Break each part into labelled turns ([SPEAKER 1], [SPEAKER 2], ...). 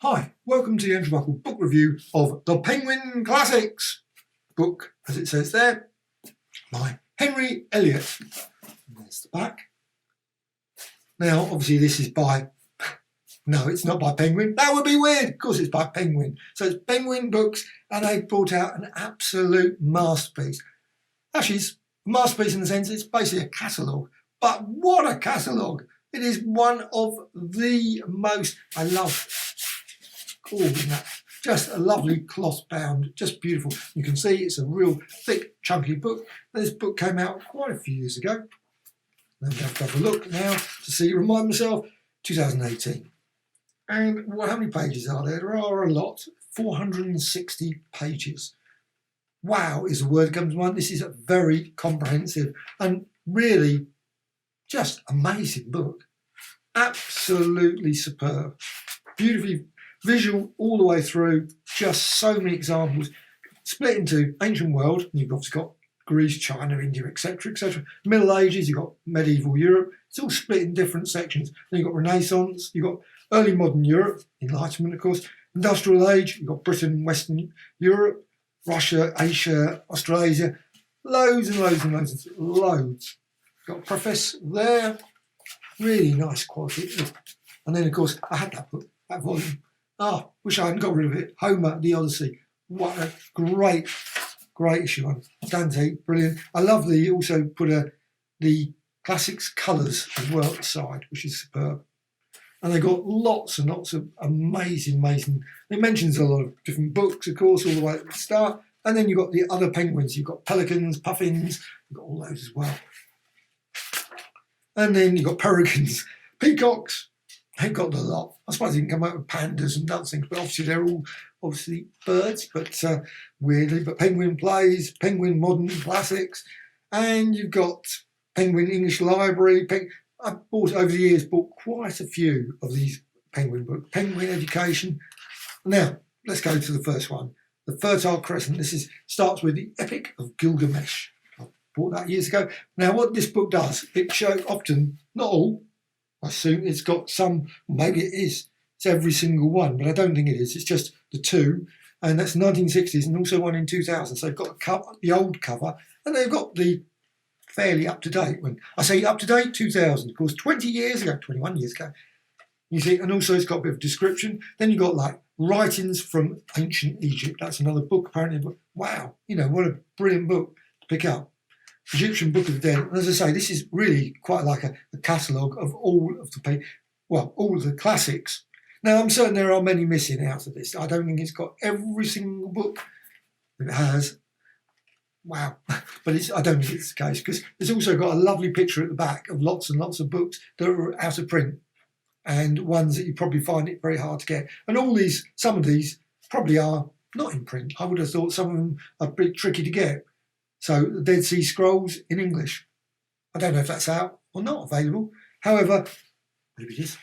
[SPEAKER 1] Hi, welcome to the Untitled Book review of The Penguin Classics book, as it says there, by Henry Eliot. And there's the back. Now, obviously this is by, no, it's not by Penguin. That would be weird. Of course it's by Penguin. So it's Penguin Books, and they brought out an absolute masterpiece. Actually, it's a masterpiece in the sense it's basically a catalogue. But what a catalogue! It is one of the most, I love that. Just a lovely cloth bound, just beautiful. You can see it's a real thick, chunky book. This book came out quite a few years ago. I'm going to have a look now to see, remind myself, 2018. And how many pages are there? There are a lot, 460 pages. Wow is the word that comes to mind. This is a very comprehensive and really just amazing book. Absolutely superb. Beautifully visual all the way through, just so many examples. Split into ancient world, you've obviously got Greece, China, India, etc., etc. Middle Ages, you've got medieval Europe. It's all split in different sections. Then you've got Renaissance, you've got early modern Europe, Enlightenment, of course, Industrial Age, you've got Britain, Western Europe, Russia, Asia, Australasia, loads and loads and loads and loads. Got a preface there, really nice quality. And then, of course, I had that book, that volume. Wish I hadn't got rid of it. Homer, the Odyssey. What a great issue one. Dante, brilliant. I love that he also put the classics colours as well at the side, which is superb. And they got lots and lots of amazing. It mentions a lot of different books, of course, all the way at the start. And then you've got the other penguins. You've got pelicans, puffins. You've got all those as well. And then you've got peregrines, peacocks. They've got the lot. I suppose you can come out with pandas and other things, but obviously they're all birds, but weirdly. But penguin plays, penguin modern classics, and you've got penguin English library. I've over the years bought quite a few of these penguin books. Penguin education. Now let's go to the first one, the Fertile Crescent. This starts with the Epic of Gilgamesh. I bought that years ago. Now what this book does, it shows often, not all. I assume it's got some, maybe it is. It's every single one, but I don't think it is. It's just the two, and that's 1960s and also one in 2000. So they've got the old cover, and they've got the fairly up-to-date one. I say up-to-date, 2000, of course, 20 years ago, 21 years ago. You see, and also it's got a bit of description. Then you've got like writings from ancient Egypt. That's another book, apparently. But wow, what a brilliant book to pick up. Egyptian Book of the Dead. And as I say, this is really quite like a catalogue of all of the classics. Now, I'm certain there are many missing out of this. I don't think it's got every single book that it has. Wow. But I don't think it's the case, because it's also got a lovely picture at the back of lots and lots of books that are out of print and ones that you probably find it very hard to get. And some of these probably are not in print. I would have thought some of them are a bit tricky to get. So the Dead Sea Scrolls in English. I don't know if that's out or not available. However, maybe it is.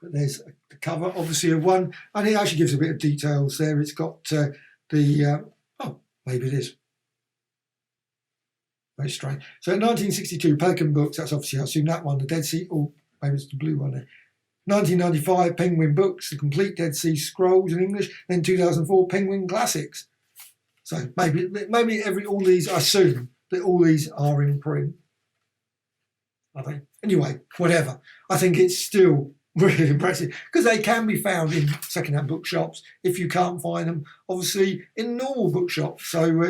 [SPEAKER 1] But there's the cover, obviously, of one. And it actually gives a bit of details there. It's got maybe it is. Very strange. So 1962, Pelican Books, that's obviously, I assume that one, the Dead Sea, maybe it's the blue one there. 1995, Penguin Books, the complete Dead Sea Scrolls in English. Then 2004, Penguin Classics. So maybe all these, I assume that all these are in print. I think. Anyway, whatever. I think it's still really impressive, because they can be found in second-hand bookshops if you can't find them, obviously, in normal bookshops. So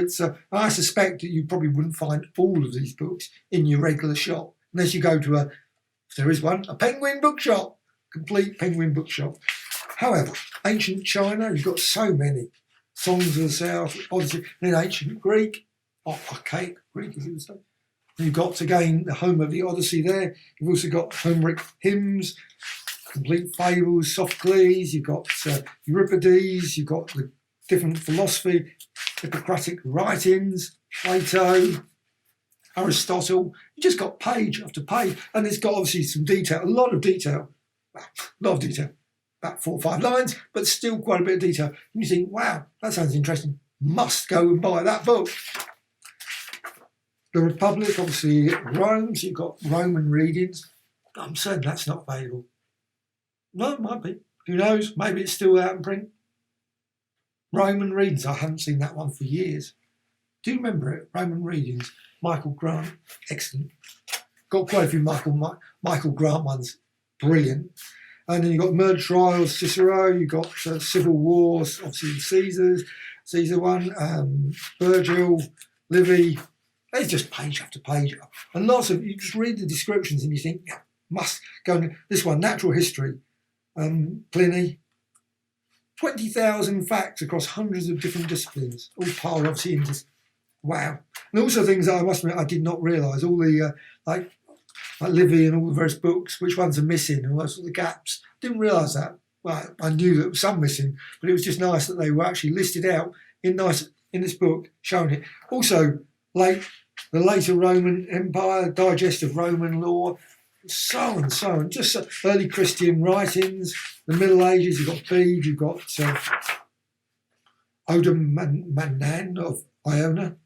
[SPEAKER 1] I suspect that you probably wouldn't find all of these books in your regular shop, unless you go to if there is one, a Penguin bookshop, complete Penguin bookshop. However, ancient China, you've got so many. Songs of the South, Odyssey, then ancient Greek, archaic Greek, as it would say. You've got, again, the Homer, the Odyssey there. You've also got Homeric hymns, complete fables, Sophocles. You've got Euripides. You've got the different philosophy, Hippocratic writings, Plato, Aristotle. You just got page after page, and it's got obviously some detail, a lot of detail. About 4 or 5 lines, but still quite a bit of detail. And you think, wow, that sounds interesting. Must go and buy that book. The Republic, obviously, Rome, so you've got Roman readings. I'm certain that's not available. No, it might be. Who knows? Maybe it's still out in print. Roman Readings. I haven't seen that one for years. Do you remember it? Roman Readings. Michael Grant. Excellent. Got quite a few Michael Grant ones. Brilliant. And then you've got Murder Trials, Cicero. You've got Civil Wars, obviously Caesar one. Virgil, Livy. There's just page after page. And lots of, you just read the descriptions and you think, yeah, must go. This one, Natural History. Pliny. 20,000 facts across hundreds of different disciplines, all piled obviously into this. Wow. And also things that I must admit I did not realise, all the like Livy and all the various books, which ones are missing and those sort of gaps. Didn't realise that. Well, I knew that there was some missing, but it was just nice that they were actually listed out in this book, showing it. Also, the later Roman Empire, digest of Roman law, so on and so on. Just early Christian writings, the Middle Ages, you've got Bede, you've got Odom Manan of Iona,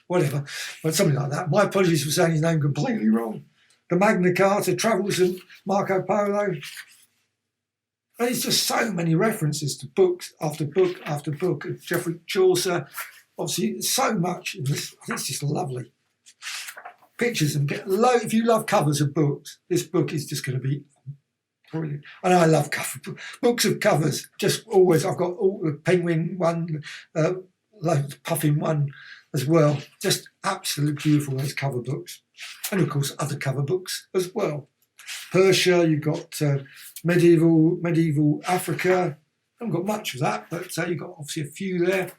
[SPEAKER 1] whatever, but something like that. My apologies for saying his name completely wrong. The Magna Carta, Travels of Marco Polo. And it's just so many references to books after book after book of Geoffrey Chaucer. Obviously, so much in this. I think it's just lovely. Pictures and if you love covers of books, this book is just going to be brilliant. And I love books of covers. Just always, I've got all the Penguin one, Puffin one as well. Just absolutely beautiful, those cover books. And of course, other cover books as well. Persia, you've got medieval Africa. I haven't got much of that, but you've got obviously a few there.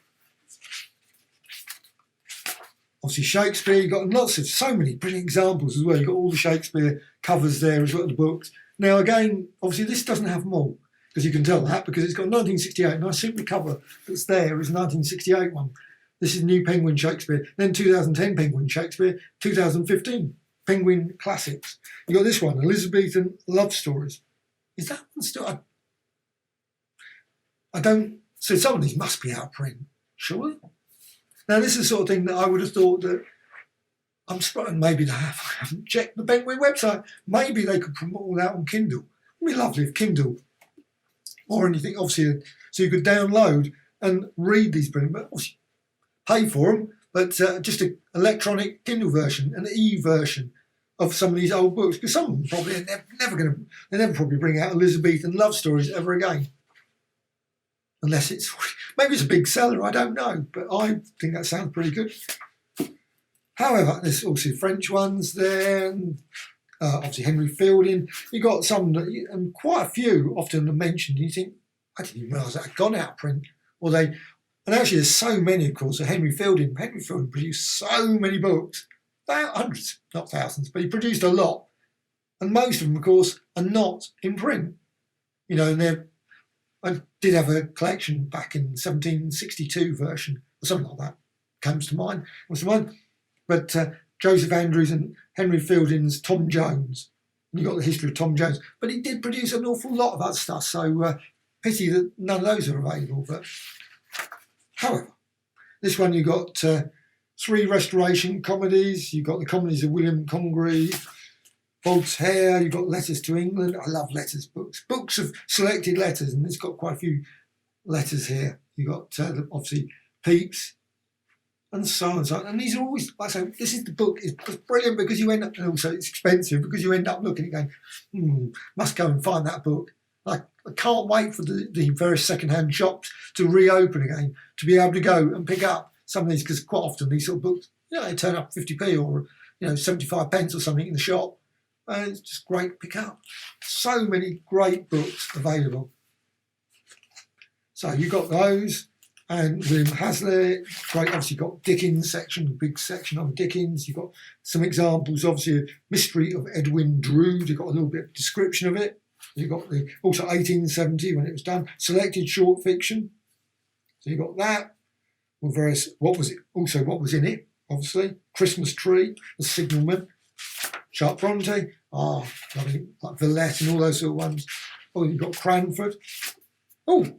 [SPEAKER 1] Obviously Shakespeare, you've got so many brilliant examples as well. You've got all the Shakespeare covers there as well, the books. Now again, obviously this doesn't have them all, because you can tell that, because it's got 1968, and I think the cover that's there is 1968 one. This is New Penguin Shakespeare, then 2010 Penguin Shakespeare, 2015 Penguin Classics. You've got this one, Elizabethan Love Stories. Is that one still? I don't, so some of these must be out of print, surely? Now, this is the sort of thing that I would have thought that, I'm surprised maybe they haven't checked the Penguin website. Maybe they could promote all that on Kindle. It would be lovely if Kindle or anything, obviously, so you could download and read these brilliant, but obviously pay for them, but just an electronic Kindle version, an e-version of some of these old books, because some of them probably they never probably bring out Elizabethan love stories ever again. Unless maybe it's a big seller, I don't know, but I think that sounds pretty good. However, there's also French ones there, and obviously Henry Fielding. You've got some, and quite a few often are mentioned. You think, I didn't even realise that had gone out of print. And actually there's so many, of course, of Henry Fielding. Henry Fielding produced so many books, hundreds, not thousands, but he produced a lot. And most of them, of course, are not in print. And I did have a collection back in 1762 version, or something like that, comes to mind. But Joseph Andrews and Henry Fielding's Tom Jones, and you've got the history of Tom Jones. But he did produce an awful lot of other stuff, so pity that none of those are available. But however, this one you've got 3 Restoration comedies. You've got the comedies of William Congreve, Voltaire, you've got Letters to England. I love letters books. Books of selected letters, and it's got quite a few letters here. You've got, obviously, Pepys, and so on and so on. And these are always, like I say, this is the book. It's brilliant because you end up, and also it's expensive because you end up looking and going, must go and find that book. Like, I can't wait for the various second-hand shops to reopen again, to be able to go and pick up some of these, because quite often these sort of books, they turn up 50p or, 75 pence or something in the shop. And it's just great to pick up. So many great books available. So you've got those, and William Hazlitt, great. Obviously, you've got Dickens section, a big section on Dickens. You've got some examples, obviously, of Mystery of Edwin Drood. You've got a little bit of description of it. You've got also 1870 when it was done, selected short fiction. So you've got that. With various, what was in it, obviously. Christmas Tree, The Signalman. Sharp Bronte, lovely, like Villette and all those sort of ones. Oh, you've got Cranford. And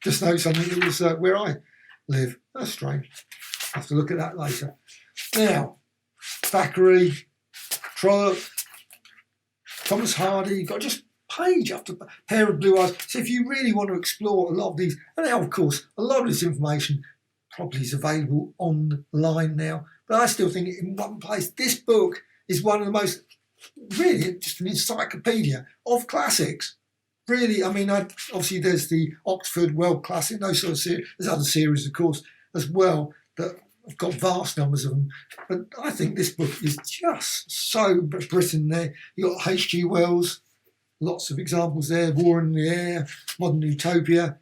[SPEAKER 1] just know something that was where I live. That's strange. I'll have to look at that later. Now, Thackeray, Trollope, Thomas Hardy, you've got just page after pair of blue eyes. So if you really want to explore a lot of these, and now of course a lot of this information probably is available online now, but I still think in one place, this book is one of the most, really just an encyclopedia of classics. Really, I mean, obviously there's the Oxford World Classic, those sort of series. There's other series, of course, as well, that have got vast numbers of them. But I think this book is just so Britain there. You've got H.G. Wells, lots of examples there, War in the Air, Modern Utopia.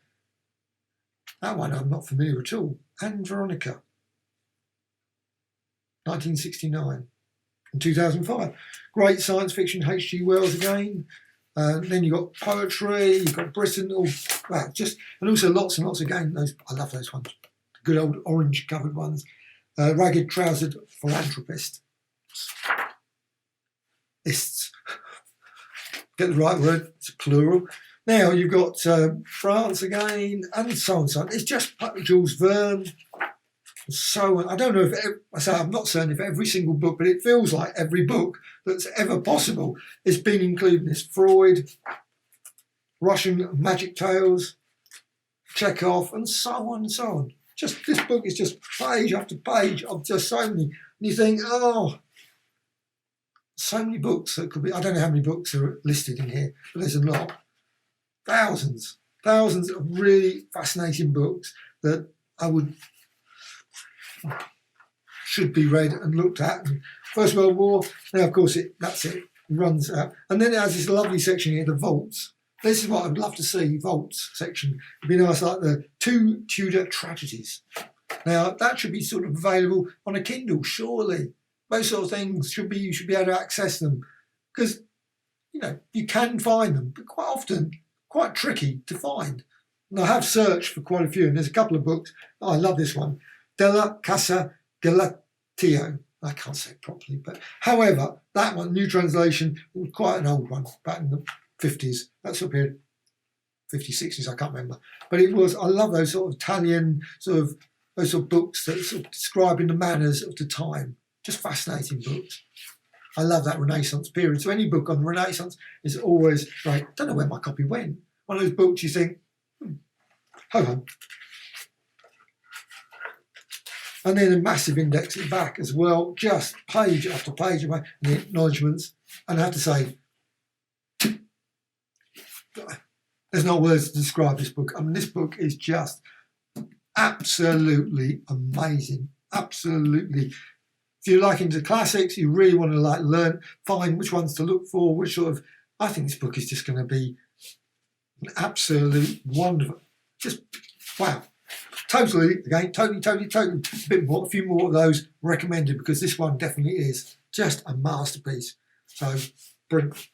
[SPEAKER 1] That one I'm not familiar at all. And Veronica, 1969 and 2005. Great science fiction, H.G. Wells again. Then you've got poetry, you've got Britain, and also lots and lots again. Those, I love those ones. Good old orange covered ones. Ragged trousered philanthropist. Ists. Get the right word, it's plural. Now you've got France again, and so on and so on. It's just Jules Verne. So I don't know if I'm not certain if every single book, but it feels like every book that's ever possible has been included in this. Freud, Russian magic tales, Chekhov, and so on and so on. Just this book is just page after page of just so many. And you think, oh, so many books that could be. I don't know how many books are listed in here, but there's a lot. Thousands of really fascinating books that should be read and looked at. And First World War, now of course that's it, runs out. And then it has this lovely section here, the vaults. This is what I'd love to see, vaults section. It'd be nice, like the 2 Tudor tragedies. Now that should be sort of available on a Kindle, surely. Those sort of things you should be able to access them. Because, you can find them, but quite often, quite tricky to find. And I have searched for quite a few, and there's a couple of books. Oh, I love this one. Della Casa Galateo. I can't say it properly, but however, that one, new translation, was quite an old one, back in the 50s, that sort of period, 50s, 60s, I can't remember. But it was, I love those sort of Italian, those sort of books that sort of describing the manners of the time. Just fascinating books. I love that Renaissance period. So any book on the Renaissance is always like, I don't know where my copy went. One of those books you think, hold on. And then a massive index at the back as well, just page after page, and the acknowledgements. And I have to say, there's no words to describe this book. I mean, this book is just absolutely amazing. Absolutely. If you're like into classics, you really want to find which ones to look for, which sort of, I think this book is just going to be an absolute wonderful, just wow. Totally, a few more of those recommended, because this one definitely is just a masterpiece. So, brilliant.